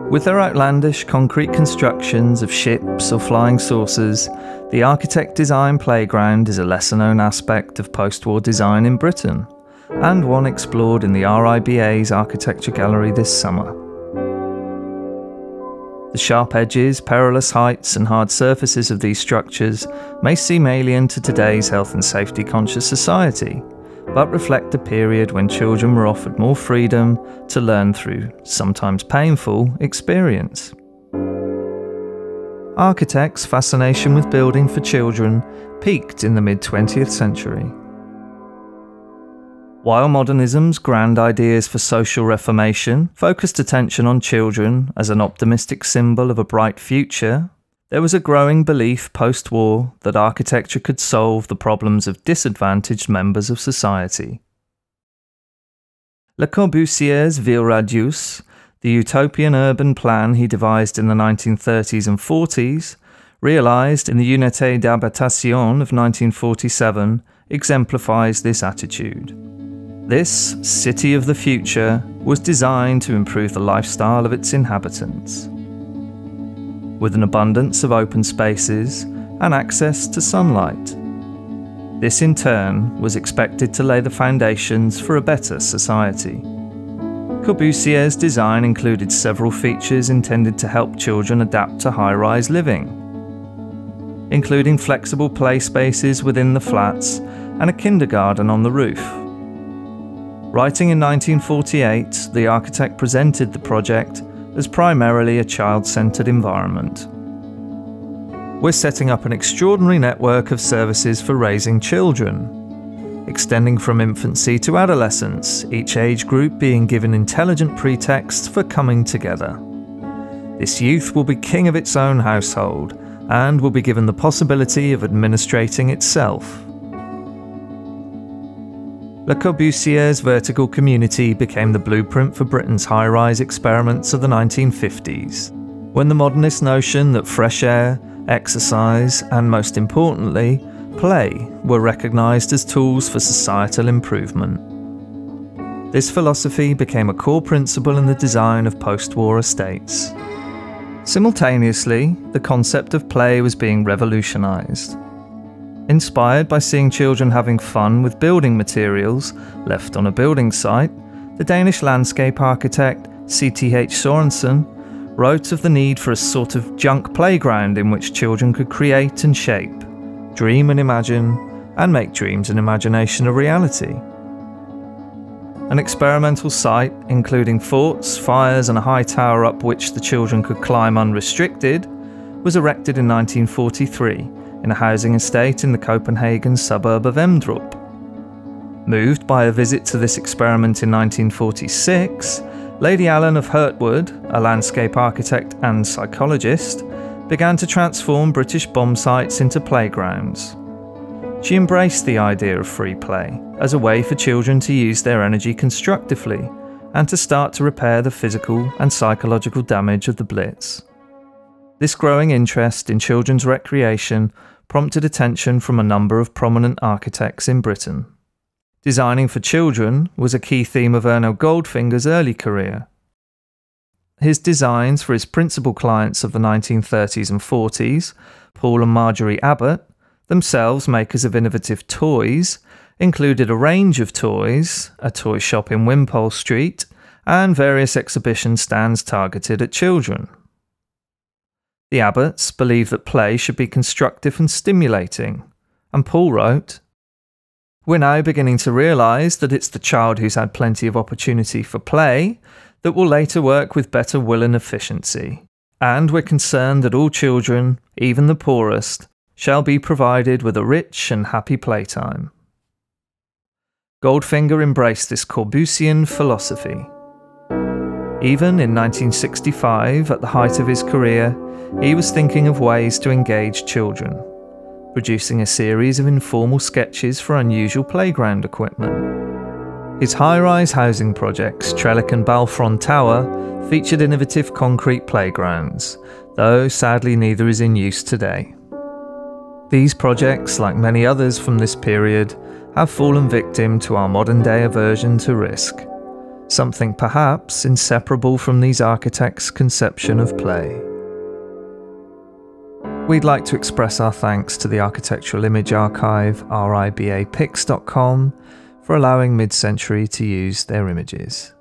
With their outlandish concrete constructions of ships or flying saucers, the architect-designed playground is a lesser-known aspect of post-war design in Britain, and one explored in the RIBA's Architecture Gallery this summer. The sharp edges, perilous heights and hard surfaces of these structures may seem alien to today's health and safety conscious society, but reflect a period when children were offered more freedom to learn through, sometimes painful, experience. Architects' fascination with building for children peaked in the mid-20th century. While modernism's grand ideas for social reformation focused attention on children as an optimistic symbol of a bright future, there was a growing belief post-war that architecture could solve the problems of disadvantaged members of society. Le Corbusier's Ville Radieuse, the utopian urban plan he devised in the 1930s and 40s, realised in the Unité d'Habitation of 1947, exemplifies this attitude. This city of the future was designed to improve the lifestyle of its inhabitants, with an abundance of open spaces and access to sunlight. This in turn was expected to lay the foundations for a better society. Corbusier's design included several features intended to help children adapt to high-rise living, including flexible play spaces within the flats and a kindergarten on the roof. Writing in 1948, the architect presented the project as primarily a child-centered environment. We're setting up an extraordinary network of services for raising children, extending from infancy to adolescence, each age group being given intelligent pretexts for coming together. This youth will be king of its own household and will be given the possibility of administrating itself. Le Corbusier's vertical community became the blueprint for Britain's high-rise experiments of the 1950s, when the modernist notion that fresh air, exercise, and most importantly, play were recognised as tools for societal improvement. This philosophy became a core principle in the design of post-war estates. Simultaneously, the concept of play was being revolutionised. Inspired by seeing children having fun with building materials left on a building site, the Danish landscape architect C.T.H. Sorensen wrote of the need for a sort of junk playground in which children could create and shape, dream and imagine, and make dreams and imagination a reality. An experimental site, including forts, fires and a high tower up which the children could climb unrestricted, was erected in 1943 in a housing estate in the Copenhagen suburb of Emdrup. Moved by a visit to this experiment in 1946, Lady Allen of Hurtwood, a landscape architect and psychologist, began to transform British bomb sites into playgrounds. She embraced the idea of free play as a way for children to use their energy constructively and to start to repair the physical and psychological damage of the Blitz. This growing interest in children's recreation prompted attention from a number of prominent architects in Britain. Designing for children was a key theme of Ernest Goldfinger's early career. His designs for his principal clients of the 1930s and 40s, Paul and Marjorie Abbott, themselves makers of innovative toys, included a range of toys, a toy shop in Wimpole Street, and various exhibition stands targeted at children. The Abbotts believed that play should be constructive and stimulating, and Paul wrote, "We're now beginning to realise that it's the child who's had plenty of opportunity for play that will later work with better will and efficiency, and we're concerned that all children, even the poorest, shall be provided with a rich and happy playtime." Goldfinger embraced this Corbusian philosophy. Even in 1965, at the height of his career, he was thinking of ways to engage children, producing a series of informal sketches for unusual playground equipment. His high-rise housing projects, Trellick and Balfron Tower, featured innovative concrete playgrounds, though sadly neither is in use today. These projects, like many others from this period, have fallen victim to our modern-day aversion to risk. something perhaps inseparable from these architects' conception of play. We'd like to express our thanks to the Architectural Image Archive, RIBAPix.com, for allowing Mid-Century to use their images.